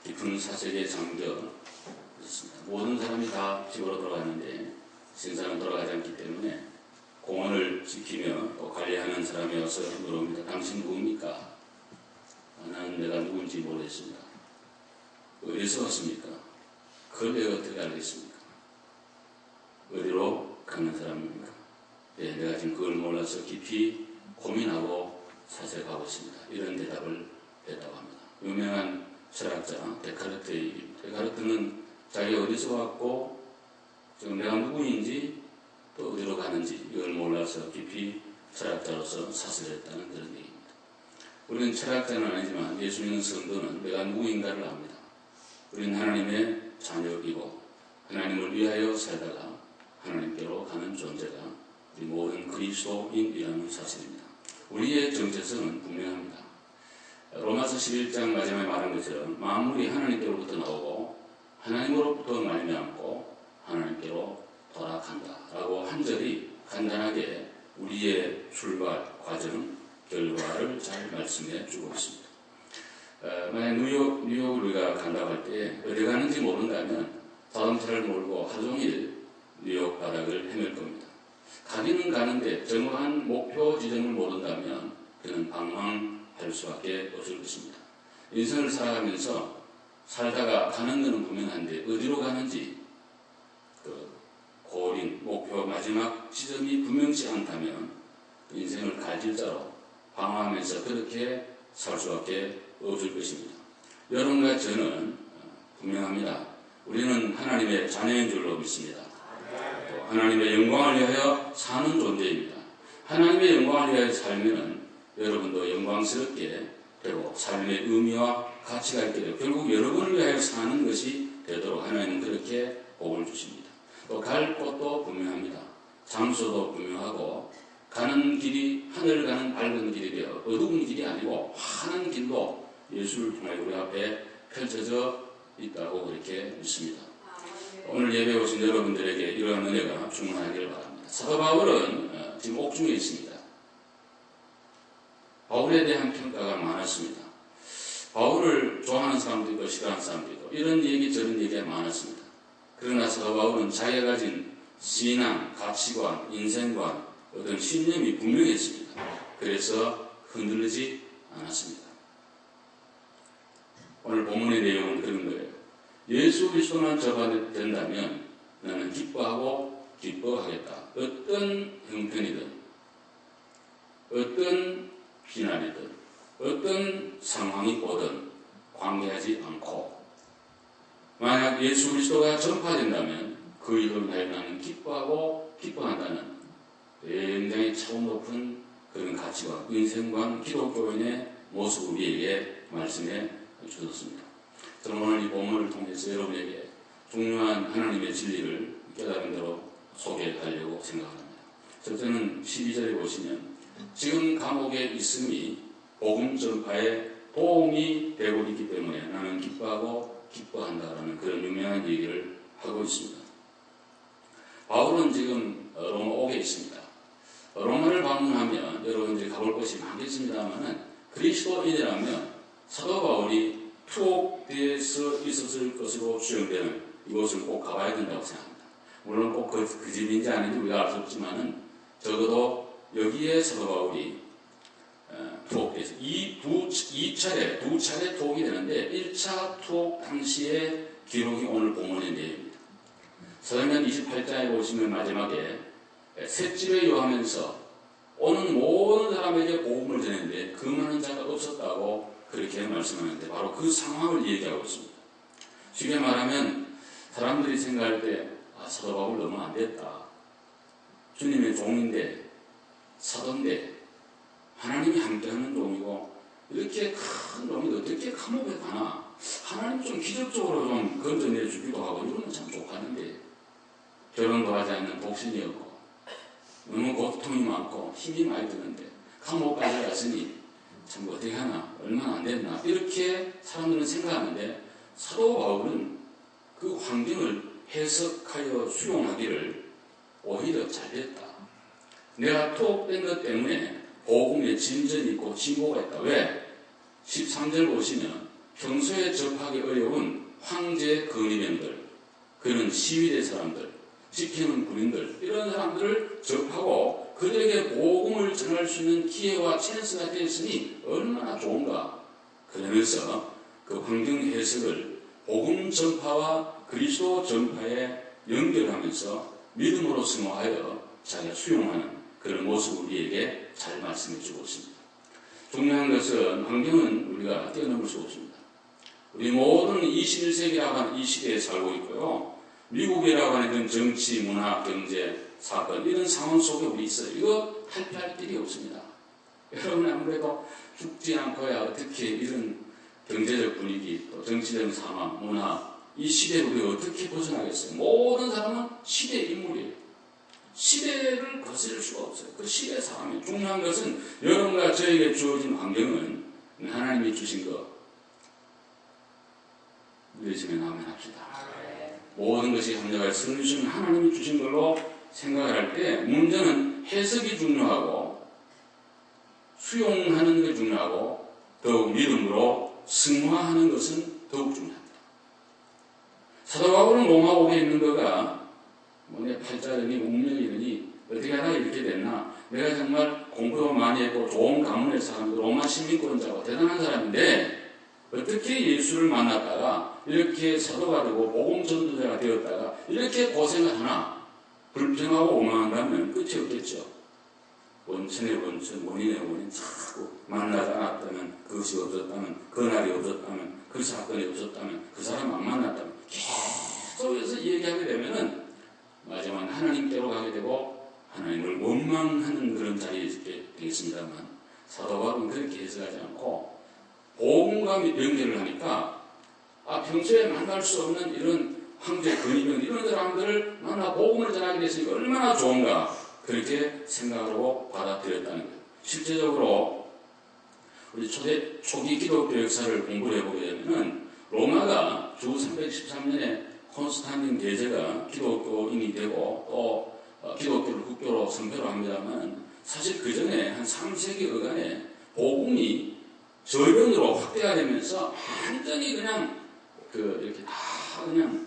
깊은 사색에 잠겨 있습니다. 모든 사람이 다 집으로 돌아가는데 생사는 돌아가지 않기 때문에 공원을 지키며 또 관리하는 사람이 와서 물어봅니다. 당신 누굽니까? 나는 내가 누군지 모르겠습니다. 어디서 왔습니까? 그걸 내가 어떻게 알겠습니까? 어디로 가는 사람입니까? 네, 내가 지금 그걸 몰라서 깊이 고민하고 사색하고 있습니다. 이런 대답을 했다고 합니다. 유명한 철학자 데카르트의 얘기입니다. 데카르트는 자기가 어디서 왔고 지금 내가 누구인지 또 어디로 가는지 이걸 몰라서 깊이 철학자로서 사색했다는 그런 얘기입니다. 우리는 철학자는 아니지만 예수 믿는 성도는 내가 누구인가를 압니다. 우리는 하나님의 자녀이고 하나님을 위하여 살다가 하나님께로 가는 존재가 우리 모든 그리스도인이라는 사실입니다. 우리의 정체성은 분명합니다. 로마서 11장 마지막에 말한 것처럼 만물이 하나님께로부터 나오고 하나님으로부터 말미암고 하나님께로 돌아간다라고 한 절이 간단하게 우리의 출발 과정, 결과를 잘 말씀해 주고 있습니다. 만약 뉴욕을 우리가 간다고 할 때 어디 가는지 모른다면 자동차를 몰고 하루 종일 뉴욕 바닥을 헤맬 겁니다. 가기는 가는데 정확한 목표 지점을 모른다면 그는 방황할 수밖에 없을 것입니다. 인생을 살아가면서 살다가 가는 것은 분명한데 어디로 가는지 그 고린, 목표 마지막 지점이 분명치 않다면 인생을 갈질자로 방황하면서 그렇게 살 수밖에 없을 것입니다. 여러분과 저는 분명합니다. 우리는 하나님의 자녀인 줄로 믿습니다. 또 하나님의 영광을 위하여 사는 존재입니다. 하나님의 영광을 위하여 살면 여러분도 영광스럽게 되고 삶의 의미와 가치가 있게 되고 결국 여러분을 위하여 사는 것이 되도록 하나님은 그렇게 복을 주십니다. 또 갈 곳도 분명합니다. 장소도 분명하고 가는 길이 하늘을 가는 밝은 길이 되어 어두운 길이 아니고 환한 길로 예수를 통해 우리 앞에 펼쳐져 있다고 그렇게 믿습니다. 오늘 예배 오신 여러분들에게 이러한 은혜가 충만하기를 바랍니다. 사도 바울은 지금 옥중에 있습니다. 바울에 대한 평가가 많았습니다. 바울을 좋아하는 사람도 있고 싫어하는 사람도 있고 이런 얘기 저런 얘기가 많았습니다. 그러나 사도 바울은 자기가 가진 신앙, 가치관, 인생관 어떤 신념이 분명했습니다. 그래서 흔들리지 않았습니다. 오늘 본문의 내용은 그런 거예요. 예수 그리스도만 접어든다면 나는 기뻐하고 기뻐하겠다. 어떤 형편이든 어떤 비난이든 어떤 상황이 오든 관계하지 않고 만약 예수 그리스도가 전파된다면 그 일을 위하여 나는 기뻐하고 기뻐한다는 굉장히 차원 높은 그런 가치관, 인생관, 기독교인의 모습을 우리에게 말씀해 주셨습니다. 저는 오늘 이 본문을 통해서 여러분에게 중요한 하나님의 진리를 깨달은 대로 소개하려고 생각합니다. 첫째는 12절에 보시면 지금 감옥에 있음이 복음 전파에 도움이 되고 있기 때문에 나는 기뻐하고 기뻐한다라는 그런 유명한 얘기를 하고 있습니다. 바울은 지금 로마 옥에 있습니다. 로마를 방문하면 여러분들이 가볼 곳이 많겠습니다만 그리스도인이라면 사도 바울이 투옥되어서 있었을 것으로 추정되는 이곳을 꼭 가봐야 된다고 생각합니다. 물론 꼭 그 집인지 아닌지 우리가 알 수 없지만 적어도 여기에 사도 바울이 투옥돼서 두 차례 투옥이 되는데 1차 투옥 당시의 기록이 오늘 본문의 내용입니다. 사도행전 28장에 보시면 마지막에 셋집에 요하면서 오는 모든 사람에게 복음을 전했는데 그 많은 자가 없었다고 그렇게 말씀하는데 바로 그 상황을 얘기하고 있습니다. 쉽게 말하면 사람들이 생각할 때 사도 바울 너무 안 됐다. 주님의 종인데 사도인데 하나님이 함께하는 종이고 이렇게 큰 종이 어떻게 감옥에 가나 하나님 좀 기적적으로 좀 건져내 주기도 하고 이러면 참 좋겠는데 결혼도 하지 않는 독신이었고 너무 고통이 많고 힘이 많이 드는데 감옥까지 갔으니 참 어떻게 하나 얼마나 안 됐나 이렇게 사람들은 생각하는데 사도 바울은 그 환경을 해석하여 수용하기를 오히려 잘됐다. 내가 투옥된 것 때문에 복음에 진전이 있고 진보가 있다. 왜? 13절 보시면 평소에 접한 접하기 어려운 황제 건의병들, 그런 시위대 사람들, 지키는 군인들, 이런 사람들을 접하고 그들에게 복음을 전할 수 있는 기회와 찬스가 되었으니 얼마나 좋은가. 그러면서 그 환경 해석을 복음 전파와 그리스도 전파에 연결하면서 믿음으로 승화하여 자기가 수용하는 그런 모습을 우리에게 잘 말씀해 주고 있습니다. 중요한 것은 환경은 우리가 뛰어넘을 수 없습니다. 우리 모든 21세기라고 하는 이 시대에 살고 있고요. 미국이라고 하는 정치, 문화, 경제, 사건 이런 상황 속에 우리 있어요. 이거 탈피할 길이 없습니다. 여러분 아무래도 죽지 않고야 어떻게 이런 경제적 분위기, 또 정치적 상황, 문화 이 시대를 우리가 어떻게 벗어나겠어요? 모든 사람은 시대의 인물이에요. 시대를 거스릴 수가 없어요. 그 시대의 사람이에요. 중요한 것은 여러분과 저에게 주어진 환경은 하나님이 주신 것 믿으시면 아멘 합시다. 모든 것이 합력할 선주신 하나님이 주신 걸로 생각을 할 때 문제는 해석이 중요하고 수용하는 게 중요하고 더욱 믿음으로 승화하는 것은 더욱 중요합니다. 사도 바울은 로마복에 있는 거가 내 팔자르니 운명이니 어떻게 하다가 이렇게 됐나, 내가 정말 공부도 많이 했고 좋은 가문의 사람도 로마 시민권자고 대단한 사람인데 어떻게 예수를 만났다가 이렇게 사도가 되고 복음 전도자가 되었다가 이렇게 고생을 하나. 불평하고 오만한다면 끝이 없겠죠. 원천의 원천, 원인의 원인, 자꾸 만나지 않았다면, 그것이 없었다면, 그날이 없었다면, 그 사건이 없었다면, 그 사람 안 만났다면 계속해서 얘기하게 되면은 마지막에 하나님께로 가게 되고 하나님을 원망하는 그런 자리에 있게 되겠습니다만, 사도 바울은 그렇게 해석하지 않고 복음과 연결을 하니까 평소에 만날 수 없는 이런 황제 근위병 이런 사람들을 만나 복음을 전하게 됐으니까 얼마나 좋은가, 그렇게 생각하고 받아들였다는 거예요. 실제적으로 우리 초기 기독교 역사를 공부를 해보게 되면은 로마가 주 313년에 콘스탄틴 대제가 기독교인이 되고 또 기독교를 국교로 선포를 합니다만, 사실 그 전에 한 3세기 어간에 복음이 저변으로 확대가 되면서 완전히 그냥 이렇게 다 그냥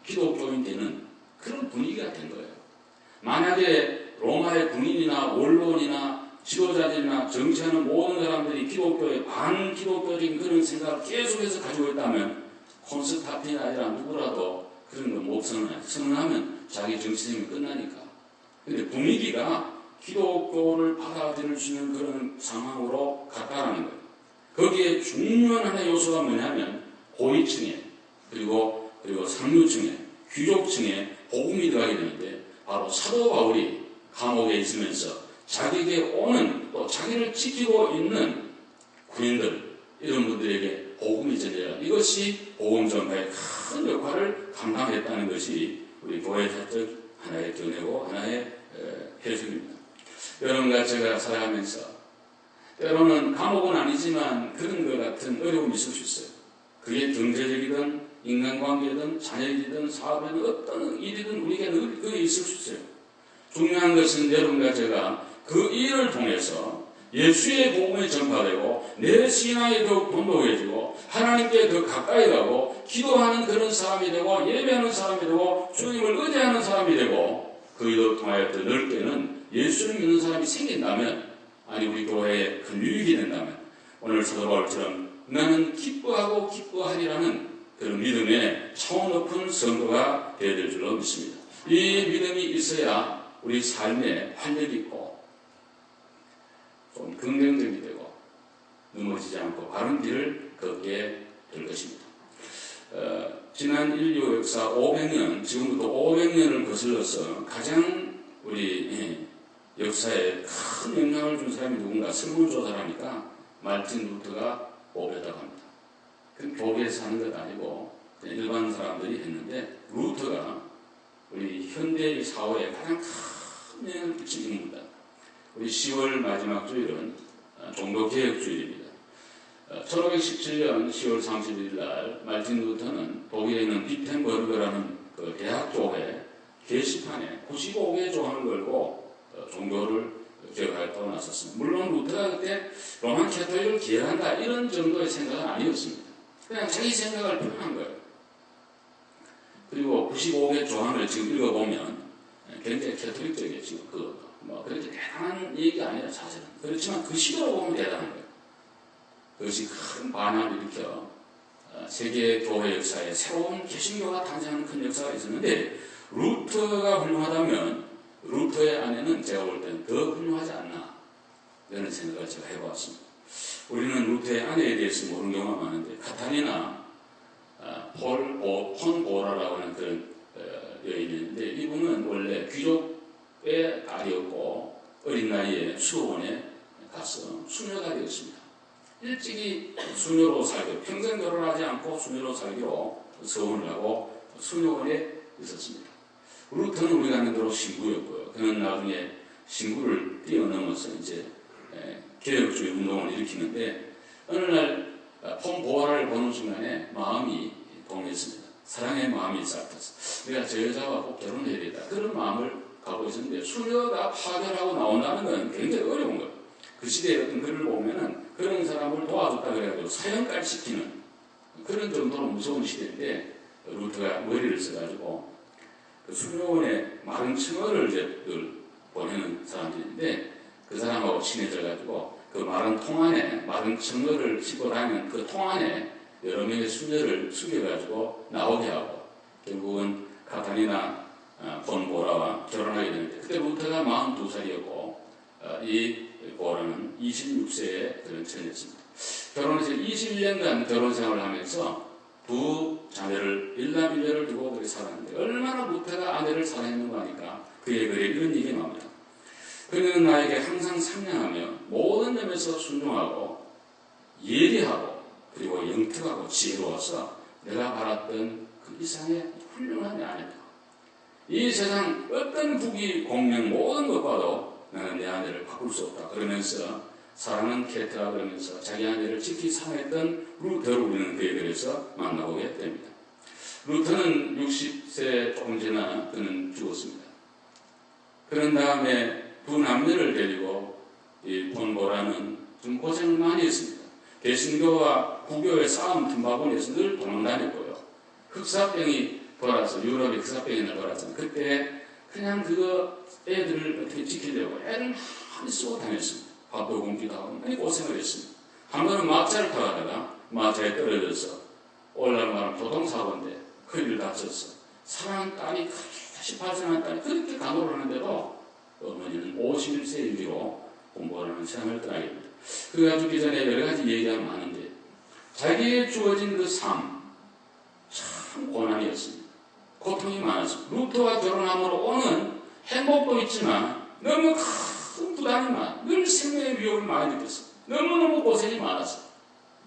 기독교인 되는 그런 분위기가 된 거예요. 만약에 로마의 군인이나 원로원이나 지도자들이나 정치하는 모든 사람들이 기독교의 반기독교적인 그런 생각을 계속해서 가지고 있다면 콘스탄틴이 아니라 누구라도 그런 거 못 선언해요. 선언하면 자기 정치 생명이 끝나니까. 근데 분위기가 기독교를 받아들일 수 있는 그런 상황으로 갔다라는 거예요. 거기에 중요한 하나의 요소가 뭐냐면 고위층에 그리고 상류층에 귀족층에 복음이 들어가게 되는데, 바로 사도 바울이 감옥에 있으면서 자기에게 오는 또 자기를 지키고 있는 군인들 이런 분들에게 복음이 전해라. 이것이 복음 전파의 큰 역할을 감당했다는 것이 우리 교회사적 하나의 견해고 하나의 해석입니다. 여러분과 제가 살아가면서 때로는 감옥은 아니지만 그런 것 같은 어려움이 있을 수 있어요. 그게 경제적이든 인간관계든 자녀이든 사업이든 어떤 일이든 우리에게 늘 그게 있을 수 있어요. 중요한 것은 여러분과 제가 그 일을 통해서 예수의 복음이 전파되고 내 신앙이 더욱 돈독해지고 하나님께 더 가까이 가고 기도하는 그런 사람이 되고 예배하는 사람이 되고 주님을 의지하는 사람이 되고 그 일을 통하여 더 넓게는 예수를 믿는 사람이 생긴다면, 아니 우리 교회에 큰 유익이 된다면 오늘 사도 바울처럼 나는 기뻐하고 기뻐하리라는 그런 믿음의 차원 높은 성도가 되어야 될 줄로 믿습니다. 이 믿음이 있어야 우리 삶에 활력이 있고 좀 긍정적이 되고 넘어지지 않고 바른 길을 걷게 될 것입니다. 지난 인류 역사 500년, 지금부터 500년을 거슬러서 가장 우리 역사에 큰 영향을 준 사람이 누군가 설문조사를 하니까 말틴 루터가 뽑혔다고 합니다. 그 교계에서 사는 것 아니고 그냥 일반 사람들이 했는데, 루터가 우리 현대 사회에 가장 큰 영향을 끼친 인물입니다. 우리 10월 마지막 주일은 종교개혁주일입니다. 1517년 10월 31일 날 말틴 루터는 독일에 있는 비텐버그라는 그 대학 쪽에 게시판에 95개의 조항을 걸고 종교를 개혁하겠다고 나섰습니다. 물론 루터가 그때 로만 캐톨릭을 기회한다 이런 정도의 생각은 아니었습니다. 그냥 자기 생각을 표현한 거예요. 그리고 95개 조항을 지금 읽어보면 굉장히 캐톨릭적이에요. 지금 그렇게 대단한 얘기가 아니라 사실은. 그렇지만 그 시대로 보면 대단한 거예요. 그것이 큰 반향을 일으켜 세계 교회 역사에 새로운 개신교가 탄생하는 큰 역사가 있었는데, 루터가 훌륭하다면 루터의 아내는 제가 볼 때는 더 훌륭하지 않나, 이런 생각을 제가 해보았습니다. 우리는 루터의 아내에 대해서 모르는 경우가 많은데, 카타리나 폰 보라라고 하는 그런 여인이었는데, 이분은 원래 귀족의 딸이었고 어린 나이에 수호원에 가서 수녀가 되었습니다. 일찍이 수녀로 살기로, 평생 결혼하지 않고 수녀로 살기로 서원을 하고 수녀원에 있었습니다. 루터는 우리가 아는 대로 신부였고요. 그는 나중에 신부를 뛰어넘어서 이제 개혁주의 운동을 일으키는데, 어느 날 폰 보아라를 보는 순간에 마음이 동했습니다. 사랑의 마음이 싹트었어. 내가 저 여자와 꼭 결혼해야 되겠다, 그런 마음을 갖고 있었는데, 수녀가 파결하고 나온다는 건 굉장히 어려운 거예요. 그 시대의 어떤 글을 보면은 그런 사람을 도와줬다 그래가지고 사형까지 시키는 그런 정도로 무서운 시대인데, 루터가 머리를 써가지고 그 수녀원에 마른 청어를 이제 보내는 사람들인데, 그 사람하고 친해져가지고 그 마른 통 안에 마른 청어를 싣고 다니는 그 통 안에 여러 명의 수녀를 숙여가지고 나오게 하고, 결국은 카타리나 폰 보라와 결혼하게 되는데, 그때 루터가 42살이었고 이 보라는 26세의 그런 처녀였습니다. 결혼해서 21년간 결혼 생활을 하면서 두 자매를, 일남 일녀를 두고 그렇게 살았는데, 얼마나 루터가 아내를 사랑했는가 하니까 그의 글에 이런 얘기 나옵니다. 그는 나에게 항상 상냥하며 모든 점에서 순종하고 예리하고 그리고 영특하고 지혜로워서 내가 바랐던 그 이상의 훌륭한 아내다. 이 세상 어떤 부귀 공명 모든 것과도 나는 내 아내를 바꿀 수 없다. 그러면서 사랑은 캐트라 그러면서 자기 아내를 지키 사랑했던 루터를 우리는 그의 글에서 만나보게 됩니다. 루터는 60세 조금 지나 그는 죽었습니다. 그런 다음에 두 남녀를 데리고 이 폰보라는 좀 고생을 많이 했습니다. 개신교와 구교의 싸움 틈바구니에서 늘 도망다녔고요. 흑사병이 돌아서, 유럽에 흑사병이 돌아서 그때 그냥 그거 애들을 어떻게 지키려고 애를 많이 쓰고 다녔습니다. 밥도 굶기도 하고 많이 고생을 했습니다. 한 번은 마차를 타다가 마차에 떨어져서 올라가는 교통사고인데 허리를 다쳤어. 사랑하는 딸이, 18세라는 딸이 그렇게 간호를 하는데도 어머니는 51세 유리로 공부하는 세상을 떠나게 됩니다. 그가 죽기 전에 여러 가지 얘기가 많은데, 자기에 주어진 그 삶, 참 고난이었습니다. 고통이 많았습니다. 루터와 결혼함으로 오는 행복도 있지만 너무 큰 부담이 많아. 늘 생명의 위협을 많이 느꼈습니다. 너무너무 고생이 많았어요.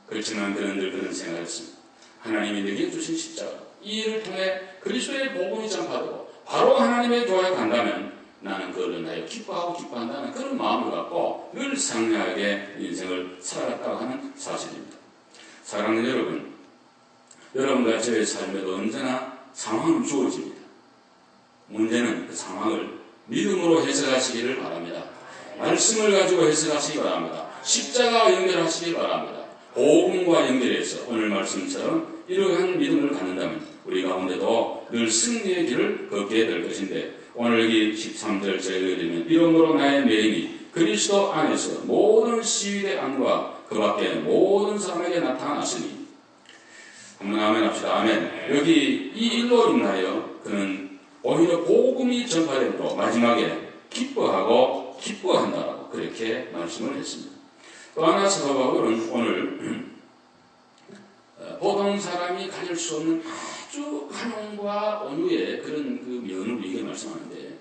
그렇지만 그는 늘 그런 생각을 했습니다. 하나님이 내게 주신 십자가, 이 일을 통해 그리스도의 복음이 전파되고 바로 하나님의 교회에 간다면 나는 그걸 나여 기뻐하고 기뻐한다는 그런 마음을 갖고 늘 상냥하게 인생을 살아갔다고 하는 사실입니다. 사랑하는 여러분, 여러분과 저의 삶에도 언제나 상황은 주어집니다. 문제는 그 상황을 믿음으로 해석하시기를 바랍니다. 말씀을 가지고 해석하시기 바랍니다. 십자가와 연결하시기 바랍니다. 복음과 연결해서 오늘 말씀처럼 이러한 믿음을 갖는다면 우리 가운데도 늘 승리의 길을 걷게 될 것인데, 오늘 여기 13절 제가 읽어드리면, 이러므로 나의 매인이 그리스도 안에서 모든 시위의 안과 그 밖에 모든 사람에게 나타났으니. 한번 아멘 합시다. 아멘. 여기 이 일로 인하여 그는 오히려 복음이 전파됨으로 마지막에 기뻐하고 기뻐한다라고 그렇게 말씀을 했습니다. 또 하나 사도 바울은 오늘 보통 사람이 가질 수 없는 아주 환영과 온유의 그런 그 면을 이게 말씀하는데,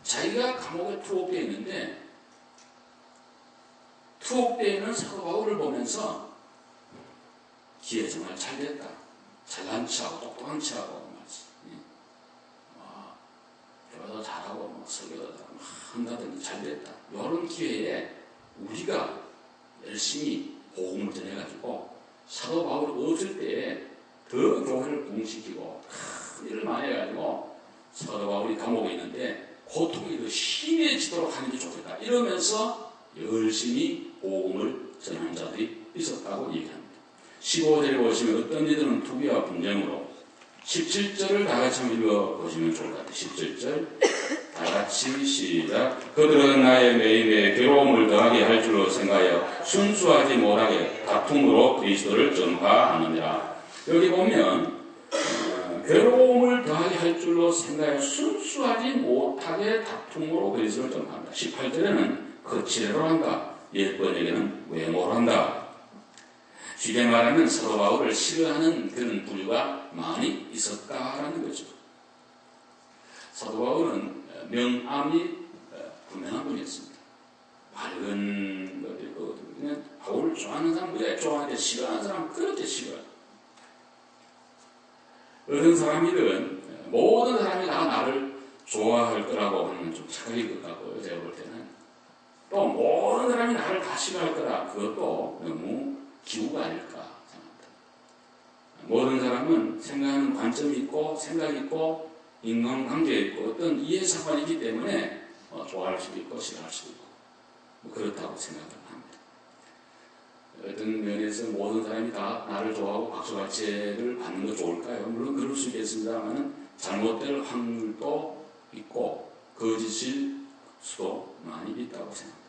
자기가 감옥에 투옥되어 있는데 투옥되어 있는 사도 바울을 보면서 기회 정말 잘 됐다, 잘난 체하고 똑똑한 체하고 교회도 잘하고 설교도 한다든지 잘 됐다, 이런 기회에 우리가 열심히 복음을 전해가지고 사도 바울이 없을 때에 더 교회를 부흥시키고 큰 일을 많이 해가지고 사도 바울이 감옥에 있는데 고통이 더 심해지도록 하는 게 좋겠다, 이러면서 열심히 복음을 전하는 자들이 있었다고 얘기합니다. 15절에 보시면 어떤 이들은 투기와 분쟁으로 17절을 다 같이 한번 읽어보시면 좋을 것 같아요. 17절 다 같이 시작. 그들은 나의 매일의 괴로움을 더하게 할 줄로 생각하여 순수하지 못하게 다툼으로 그리스도를 전파하느니라. 여기 보면 괴로움을 더하게 할 줄로 생각하여 순수하지 못하게 다툼으로 그리스도를 전파한다. 18절에는 거칠애로 한다. 옛번에게는 외모로 한다. 쉽게 말하면 사도 바울을 싫어하는 그런 부류가 많이 있었다라는 거죠. 사도 바울은 명암이 분명한 분이었습니다. 밝은 것들이거든요. 그냥 바울을 좋아하는 사람 왜 좋아하는데 싫어하는 사람 그렇게 싫어해요. 어떤 사람이든 모든 사람이 다 나를 좋아할 거라고 하는 좀 착각일 것 같고요. 제가 볼 때는 또 모든 사람이 나를 다 싫어할 거라 그것도 너무 기우가 아닐까 생각합니다. 모든 사람은 생각하는 관점이 있고 생각이 있고 인간관계에 있고 어떤 이해상관이기 때문에 좋아할 수도 있고 싫어할 수도 있고 그렇다고 생각을 합니다. 어떤 면에서 모든 사람이 다 나를 좋아하고 박수갈채를 받는 거 좋을까요? 물론 그럴 수 있겠습니다만 잘못될 확률도 있고 거짓일 수도 많이 있다고 생각합니다.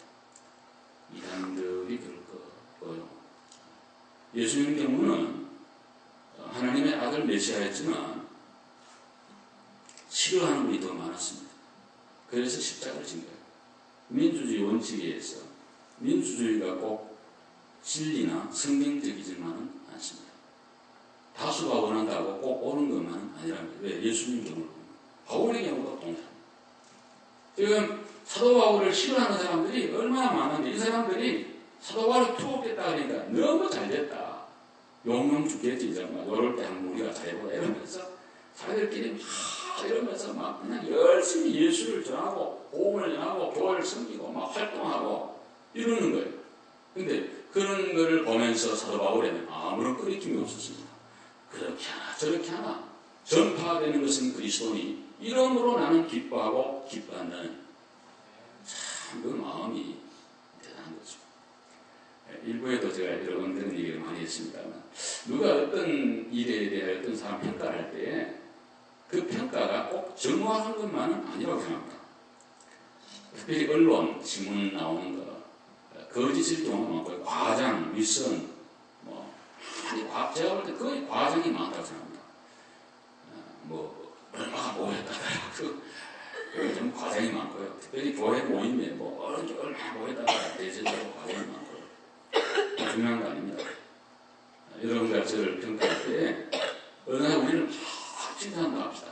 이단들이 그럴 거예요. 예수님 경우는 하나님의 아들 메시아였지만 싫어하는 분이 더 많았습니다. 그래서 십자가를 진 거예요. 민주주의 원칙에 의해서 민주주의가 꼭 진리나 성경적이지만은 않습니다. 다수가 원한다고 꼭 옳은 것만은 아니랍니다. 왜? 예수님 경우를 보면 바울의 경우도 동일합니다. 지금 사도 바울을 싫어하는 사람들이 얼마나 많은데 이 사람들이 사도 바울을 투옥했다 그러니까 너무 잘됐다. 용용 죽겠지 정말. 이럴 때 한번 우리가 잘해보자 이러면서 자기들끼리 막 이러면서 막 그냥 열심히 예수를 전하고 복음을 전하고 교회를 섬기고 막 활동하고 이러는 거예요. 근데 그런 거를 보면서 사도 바울에는 아무런 끄리낌이 없었습니다. 그렇게 하나 저렇게 하나 전파되는 것은 그리스도니 이러므로 나는 기뻐하고 기뻐한다는 참 그 마음이 대단한 거죠. 일부에도 제가 여러 번 그런 얘기를 많이 했습니다만 누가 어떤 일에 대해 어떤 사람 평가를 할 때 그 평가가 꼭 정확한 것만은 아니라고 생각합니다. 특별히 언론, 신문 나오는 거 거짓일 경우가 많고 과장, 윗선 많이 제가 볼 때 거의 과장이 많다고 생각합니다. 얼마가 모였다가 좀 과장이 많고요. 특별히 교회 모임에 얼마 모였다가 대체적으로 과장이 많고요. 중요한 거 아닙니다. 여러분과 저를 평가할 때 어느 날 우리는 막 칭찬한다 합시다.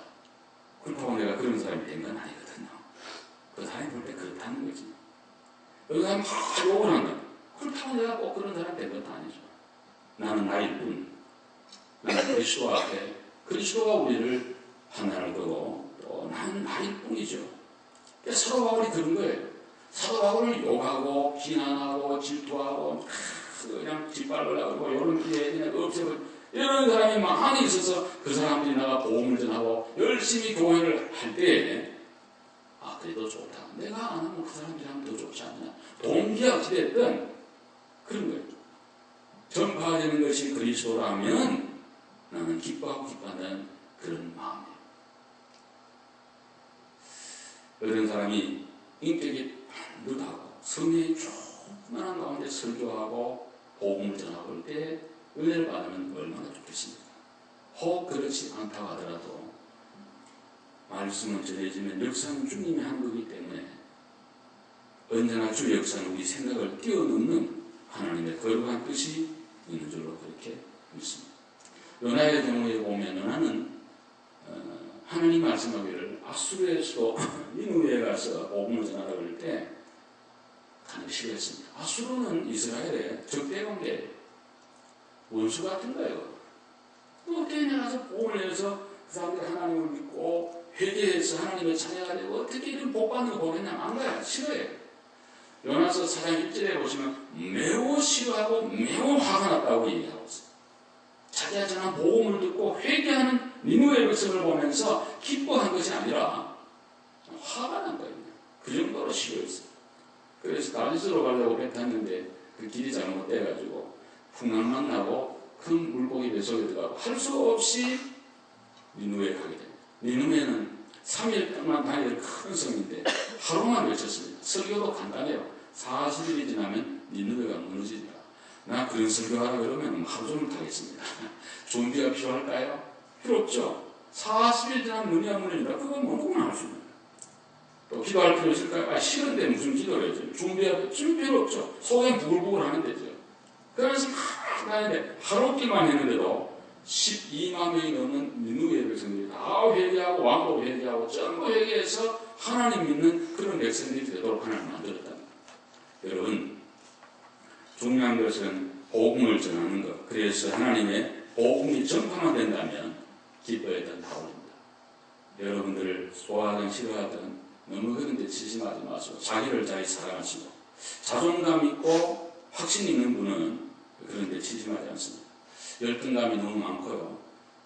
그렇다고 내가 그런 사람이 된 건 아니거든요. 그 사람이 볼 때 그렇다는 거지. 어느 날 막 욕을 한다. 그렇다고 내가 꼭 그런 사람이 된 것도 아니죠. 나는 나일 뿐. 나는 그리스도 앞에 그리스도가 우리를 판단할 거고 또 나는 나일 뿐이죠. 사도 바울이 그런 거예요. 사도 바울을 욕하고 비난하고 질투하고 그냥 짓밟으려고 이런 기회에 그냥 없애버리고 이런 사람이 많이 있어서 그 사람들이 나가 복음을 전하고 열심히 교회를 할 때에 그래도 좋다. 내가 안 하면 그 사람들이 하면 더 좋지 않냐. 동기가 어찌됐든 그런 거예요. 전파되는 것이 그리스도라면 나는 기뻐하고 기뻐한다는 그런 마음이에요. 어떤 사람이 인격이 반듯하고 성령이 충만한 가운데 설교하고 복음을 전하고 할 때 은혜를 받으면 얼마나 좋겠습니까? 혹 그렇지 않다고 하더라도 말씀을 전해지면 역사는 주님이 한 거기 때문에 언제나 주 역사는 우리 생각을 뛰어넘는 하나님의 거룩한 뜻이 있는 줄로 그렇게 믿습니다. 요나의 경우에 보면 요나는 하나님 말씀하기를 아수르에서 니느웨에 가서 복음을 전하라고 할 때 가는 싫어했습니다. 아수르는 이스라엘의 적대관계 원수 같은 거예요. 어떻게 나가서 복음을 내서 그 사람들이 하나님을 믿고 회개해서 하나님을 찬양하려고 어떻게 이런 복 받는 거 보겠냐 안 가요. 싫어해요. 요나서 4장 1절에 보시면 매우 싫어하고 매우 화가 났다고 얘기하고 있어요. 자기가 전한 복음을 듣고 회개하는 니느웨 백성을 보면서 기뻐한 것이 아니라 화가 난 거예요. 그 정도로 싫어했어요. 그래서 다윗으로 가려고 뱉었는데 그 길이 잘못돼가지고 풍랑만 나고 큰 물고기 뱃속에 들어가고 할 수 없이 니누에 가게 됩니다. 니누에는 3일 동안 다니는 큰 성인데 하루만 외쳤습니다. 설교도 간단해요. 40일이 지나면 니누에가 무너집니다. 나 그런 설교하라 그러면 하루 종일 타겠습니다. 준비가 필요할까요? 필요 없죠. 40일 지나면 눈이 안 무너진다. 그건 누구나 할 수 있는 거예요. 또 기도할 필요 있을까요? 시간대 무슨 기도를 해야죠. 준비 필요 없죠. 속에 부글부글 하면 되죠. 그래서 하나님의 하루끼만 했는데도 12만 명이 넘는 니누의 백성들이 다 회개하고 왕도 회개하고 전부 회개해서 하나님 믿는 그런 백성들이 되도록 하나님 만들었답니다. 여러분, 중요한 것은 복음을 전하는 것. 그래서 하나님의 복음이 전파만 된다면 기뻐했던 바울입니다. 여러분들 좋아하든 싫어하든 너무 그런 데 치심하지 마시고 자기를 잘 사랑하시고 자존감 있고 확신 있는 분은 그런 데 치심하지 않습니다. 열등감이 너무 많고요.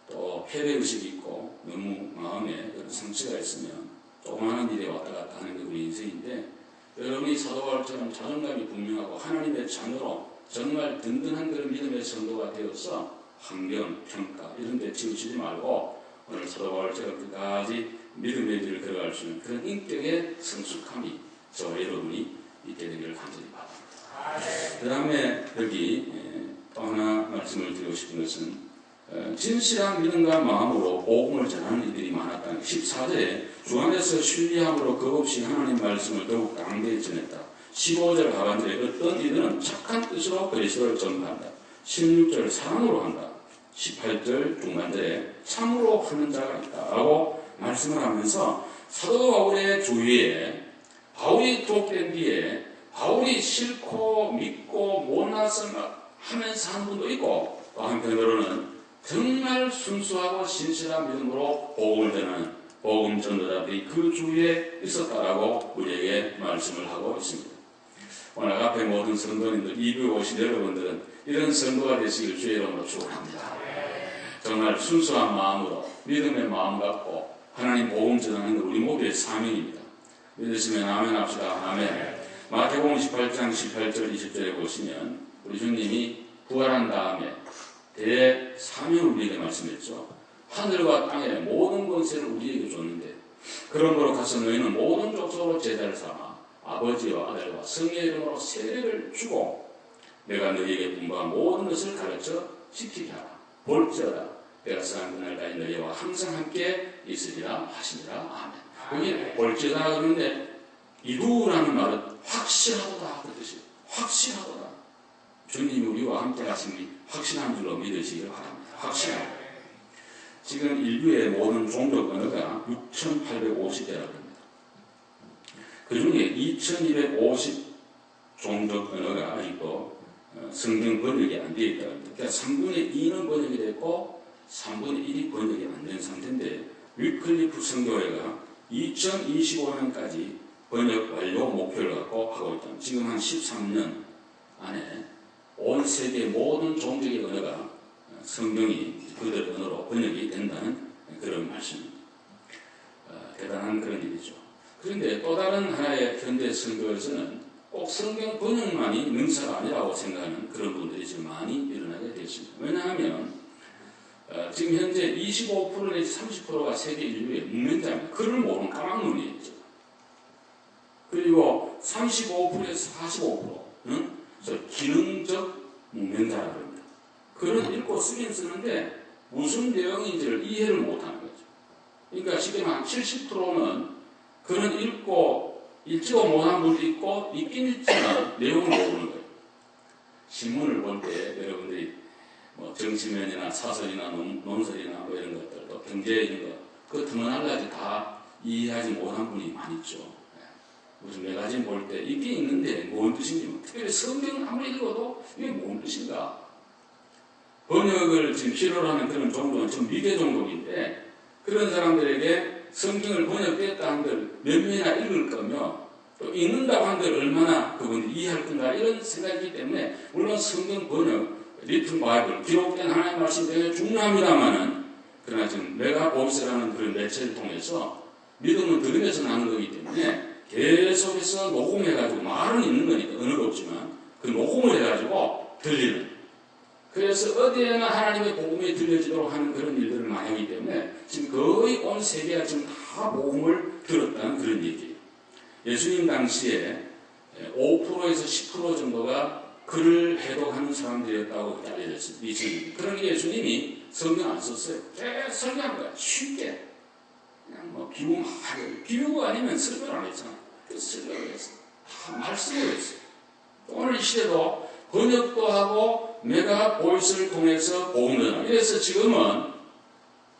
또 패배의식이 있고 너무 마음에 그런 상처가 있으면 조그마한 일에 왔다 갔다 하는 게 우리 인생인데 여러분이 사도 바울처럼 자존감이 분명하고 하나님의 자녀로 정말 든든한 그런 믿음의 성도가 되어서 환경, 평가 이런 데 치우치지 말고 오늘 사도 바울처럼 끝까지 믿음의 길을 걸어갈 수 있는 그런 인격의 성숙함이 저와 여러분이 있게 되기를 간절히 바랍니다. 그 다음에 여기 또 하나 말씀을 드리고 싶은 것은 진실한 믿음과 마음으로 복음을 전하는 이들이 많았다는 14절에 주 안에서 신뢰함으로 겁없이 하나님 말씀을 더욱 강대히 전했다. 15절 하반절에 어떤 이들은 착한 뜻으로 그리스도를 전파한다. 16절 사랑으로 한다. 18절 중간절에 참으로 하는 자가 있다 라고 말씀을 하면서 사도 바울의 주위에 바울이 독된 뒤에 바울이 싫고 믿고 못나서 하면서 하는 분도 있고 또 한편으로는 정말 순수하고 신실한 믿음으로 복음을 전하는 복음 전도자들이 그 주위에 있었다라고 우리에게 말씀을 하고 있습니다. 오늘 앞에 모든 성도님들, 이부에 오신 여러분들은 이런 성도가 되시길 주의 이름으로 축원합니다. 정말 순수한 마음으로 믿음의 마음 갖고 하나님 복음 전하는 우리 모두의 사명입니다. 믿으시면 아멘 합시다. 아멘. 마태복음 18장 18절 20절에 보시면 우리 주님이 부활한 다음에 대사명을 우리에게 말씀했죠. 하늘과 땅의 모든 권세를 우리에게 줬는데 그러므로 가서 너희는 모든 족속으로 제자를 삼아 아버지와 아들과 성령의 이름으로 세례를 주고 내가 너희에게 분부한 모든 것을 가르쳐 지키게 하라. 볼지어다 내가 사는 그날까지 너희와 항상 함께 있으리라 하시니라. 아멘. 여기 볼지어다 그러는데 이루라는 말은 확실하도다 그 뜻이에요. 확실하도다. 주님이 우리와 함께 하심이 확신한 줄로 믿으시길 바랍니다. 확신하고. 지금 인류의 모든 종족 언어가 6,850개라고 합니다. 그 중에 2,250 종족 언어가 아직도 성경 번역이 안 되어 있다고 합니다. 그러니까 3분의 2는 번역이 됐고 3분의 1이 번역이 안 된 상태인데 위클리프 선교회가 2025년까지 번역 완료 목표를 갖고 하고 있다. 지금 한 13년 안에 온 세계 모든 종족의 언어가 성경이 그들 언어로 번역이 된다는 그런 말씀입니다. 대단한 그런 일이죠. 그런데 또 다른 하나의 현대 선교에서는 꼭 성경 번역만이 능사가 아니라고 생각하는 그런 분들이 지금 많이 일어나게 되었습니다. 왜냐하면 지금 현재 25% 내지 30%가 세계 인류의 무면자입니다. 글을 모르는 까막눈이죠. 그리고 35%에서 45%는 기능적 무면자라고 합니다. 글은 읽고 쓰긴 쓰는데 무슨 내용인지를 이해를 못하는 거죠. 그러니까 쉽게 말하면 70%는 글은 읽지도 못한 분도 있고 읽긴 읽지만 내용을 모르는 거예요. 신문을 볼 때 여러분들이 뭐 정치면이나 사설이나 논설이나 뭐 이런 것들 또 경제 이런 거 그 드문할라지 다 이해하지 못한 분이 많이 있죠. 무슨 매거진 볼 때 읽긴 읽는데 뭔 뜻인지 특별히 성경 아무리 읽어도 이게 뭔 뜻인가 번역을 지금 필요로 하는 그런 종족은 좀 미개 종족인데 그런 사람들에게 성경을 번역됐다 한들 몇 명이나 읽을 거며 또 읽는다고 한들 얼마나 그분들이 이해할 건가 이런 생각이기 때문에 물론 성경 번역, 리튼 바이블, 기록된 하나님의 말씀이 되게 중요합니다만은 그러나 지금 메가보이스라는 그런 매체를 통해서 믿음은 들으면서 나는 거기 때문에 계속해서 녹음해가지고 말은 있는 거니까 언어가 없지만 그 녹음을 해가지고 들리는 그래서 어디에나 하나님의 복음이 들려지도록 하는 그런 일들을 많이 하기 때문에 지금 거의 온 세계가 지금 다 복음을 들었다는 그런 얘기예요. 예수님 당시에 5%에서 10% 정도가 글을 해독하는 사람들이었다고 알려졌습니다. 2000년. 그러니 예수님이 성경 안 썼어요. 계속 설교한 거야. 쉽게. 그냥 뭐 비유가 아니면 설교를 안 했잖아. 그래서 설교를 했어. 다 말씀을 했어요. 오늘 이 시대도 번역도 하고 메가 보이스를 통해서 복음을 전하고 이래서 지금은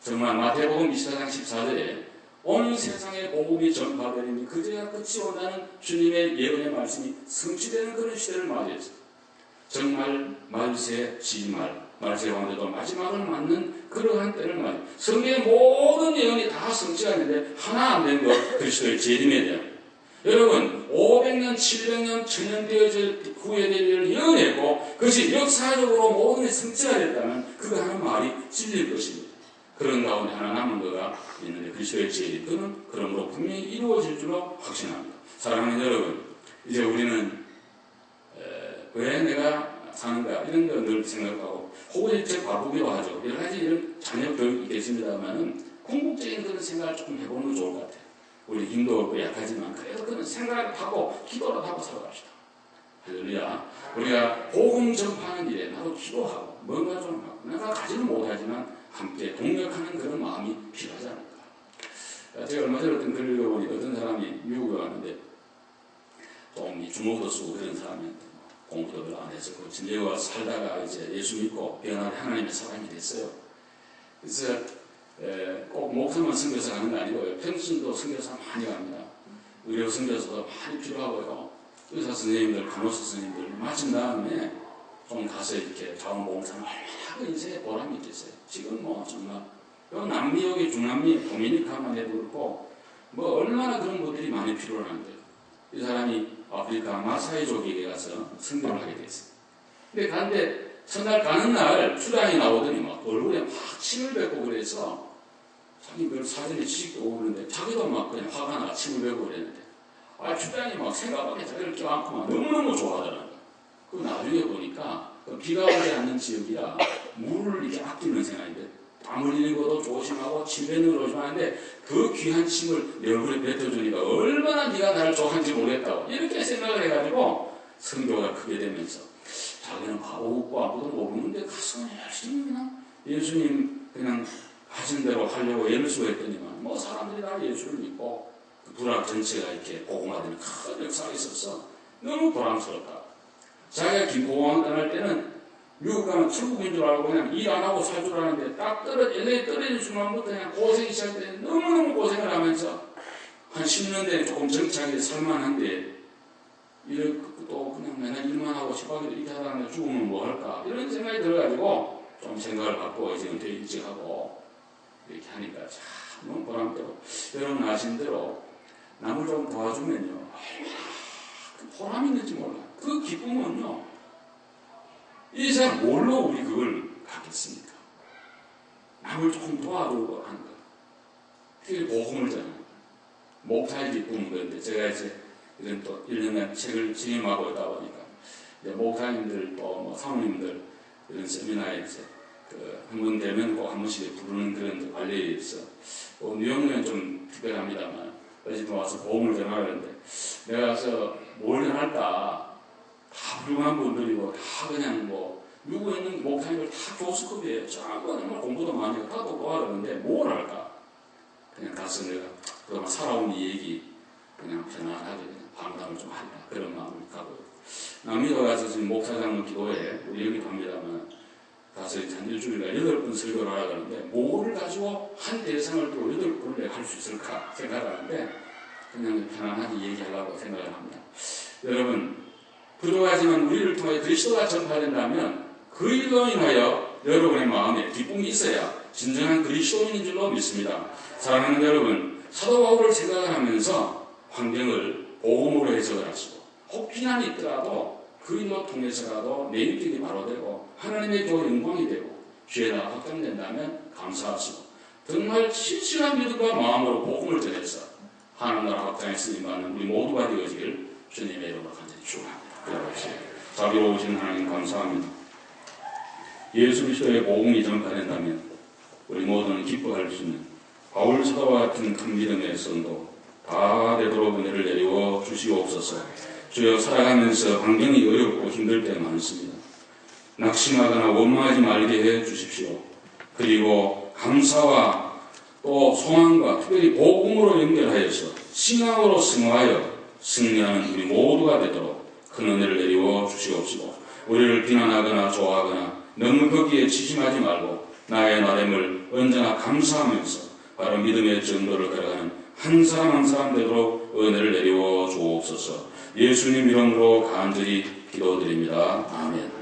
정말 마태복음 24장 14절에 온 세상에 복음이 전파되니 그제야 끝이 온다는 주님의 예언의 말씀이 성취되는 그런 시대를 맞이했어요. 정말 말세 지말 말세 왕들도 마지막을 맞는 그러한 때를 맞이해요. 성경의 모든 예언이 다 성취하는데 하나 안 된 것 그리스도의 재림에 대한 여러분 500년, 700년, 1000년 후에 될 일을 예언했고 그것이 역사적으로 모든 게 성취가 됐다면 그거 하는 말이 진리일 것입니다. 그런 가운데 하나 남은 거가 있는데 그리스도의 재림 그는 그러므로 분명히 이루어질 줄로 확신합니다. 사랑하는 여러분 이제 우리는 왜 내가 사는가 이런 거 늘 생각하고 혹은 제 바쁘기도 하죠. 여러 가지 이런 자녀들 있겠습니다만은 궁극적인 그런 생각을 조금 해보는 거 좋을 것 같아요. 우리 힘도 없고 약하지만 그래도 그런 생각을 하고 기도를 하고 살아갑시다. 할렐루야. 우리가 복음 전파하는 일에 나도 기도하고 뭔가 좀 하고 내가 가지는 못하지만 함께 동력하는 그런 마음이 필요하지 않을까. 제가 얼마 전에 어떤 글을 읽어보니 어떤 사람이 미국에 왔는데 좀 주먹도 쓰고 그런 사람이었는데 공부도 별로 안 했었고 진짜 와서 살다가 이제 예수 믿고 변한 하나님의 사람이 됐어요. 그래서 꼭 목사만 선교사 가는 거 아니고요. 평신도 선교사 많이 갑니다. 의료 선교사도 많이 필요하고요. 의사 선생님들, 간호사 선생님들 마친 다음에 좀 가서 이렇게 자원봉사는 얼마나 인생에 보람이 있겠어요. 지금 뭐 정말 남미 여기 중남미 도미니카만 해도 그렇고 뭐 얼마나 그런 분들이 많이 필요한데요. 이 사람이 아프리카 마사이족에게 가서 선교를 하게 됐어요. 근데 가는데 첫날 가는 날 출장이 나오더니 막 얼굴에 막 침을 뱉고 그래서 자기 별 사진에 지식도 오고 그러는데 자기도 막 그냥 화가 나 침을 뱉고 그랬는데 출장이 막 생각밖에 자기를 껴안고 막 너무너무 좋아하더라고요. 그 나중에 보니까 비가 오지 않는 지역이라 물을 이렇게 아끼는 생각인데 땀 흘리는 것도 조심하고 침 뱉는 것도 조심하는데 그 귀한 침을 내 얼굴에 뱉어주니까 얼마나 네가 나를 좋아하는지 모르겠다고 이렇게 생각을 해가지고 선교가 크게 되면서 자기는 바보고 아무도 모르는데 가서 열심히 그냥 예수님 그냥 하신 대로 하려고 애를 쓰고 했더니만 뭐 사람들이 다 예수를 믿고 그 불악 전체가 이렇게 복음화되는 큰 역사가 있었어. 너무 보람스럽다. 자기가 김포공항 떠날 때는 미국 가면 천국인 줄 알고 그냥 일 안 하고 살 줄 알았는데 딱 LA 떨어진 순간부터 그냥 고생이 시작돼 너무너무 고생을 하면서 한 10년 전에 조금 정착이 살만한데 이렇게 또 그냥 맨날 일만 하고 집하기도 이렇게 하다가 죽으면 뭐 할까 이런 생각이 들어가지고 좀 생각을 갖고 이제 은퇴 일찍 하고 이렇게 하니까 참 너무 보람되고 여러분 아신 대로 남을 좀 도와주면요 얼마나 그 보람이 있는지 몰라요. 그 기쁨은요 이 세상 뭘로 우리 그걸 갖겠습니까? 남을 조금 도와주고 하는 거. 그게 복음을 전하는 거예요. 목사의 기쁨은 그런데 제가 이제 이런 또 1년간 책을 진행하고 있다 보니까 이제 목사님들 또 뭐 사모님들 이런 세미나에 이제 한 번 되면 꼭 한 번씩 부르는 그런 관리에 있어. 뉴욕은 좀 특별합니다만 어제도 와서 복음을 전하려는데 내가 가서 뭘 전할까? 다 훌륭한 분들이고 다 그냥 뭐 미국에 있는 목사님들 다 교수급이에요. 짱구 정말 공부도 많이 하고 다 똑똑하다 그러는데 뭘 할까? 그냥 가서 내가 그동안 살아온 이 얘기 그냥 편안하게 그냥 방담을 좀 하리라 그런 마음을 갖고 남미도 가서 지금 목사장을 기도해 우리 여기 갑니다만 가서 한 일주일간 8번 설교를 하라 그러는데 뭐를 가지고 한 대상을 또 8번을 내가 할 수 있을까 생각하는데 그냥 편안하게 얘기하려고 생각을 합니다. 여러분 부족하지만 우리를 통해 그리스도가 전파된다면 그 일로 인하여 여러분의 마음에 기쁨이 있어야 진정한 그리스도인인 줄로 믿습니다. 사랑하는 여러분, 사도 바울을 생각을 하면서 환경을 복음으로 해석을 하시고 혹 비난이 있더라도 그 일로 통해서라도 내 인격이 바로 되고 하나님의 교회 영광이 되고 죄가 확장된다면 감사하시고 정말 실실한 믿음과 마음으로 복음을 전해서 하나님 나라 확장에 쓰임받는 우리 모두가 되어지길 주님의 이름으로 간절히 축원합니다. 자비로우신 하나님 감사합니다. 예수 그리스도의 복음이 전파된다면 우리 모두는 기뻐할 수 있는 바울 사도와 같은 큰 믿음의 성도 다 되도록 은혜를 내리워 주시옵소서. 주여, 살아가면서 환경이 어렵고 힘들 때 많습니다. 낙심하거나 원망하지 말게 해 주십시오. 그리고 감사와 또 소망과 특별히 복음으로 연결하여서 신앙으로 승화하여 승리하는 우리 모두가 되도록 큰 은혜를 내리워 주시옵시고, 우리를 비난하거나 좋아하거나 너무 거기에 치심하지 말고 나의 나됨을 언제나 감사하면서 바로 믿음의 정도를 걸어가는 한 사람 한 사람 되도록 은혜를 내리워 주옵소서. 예수님 이름으로 간절히 기도드립니다. 아멘.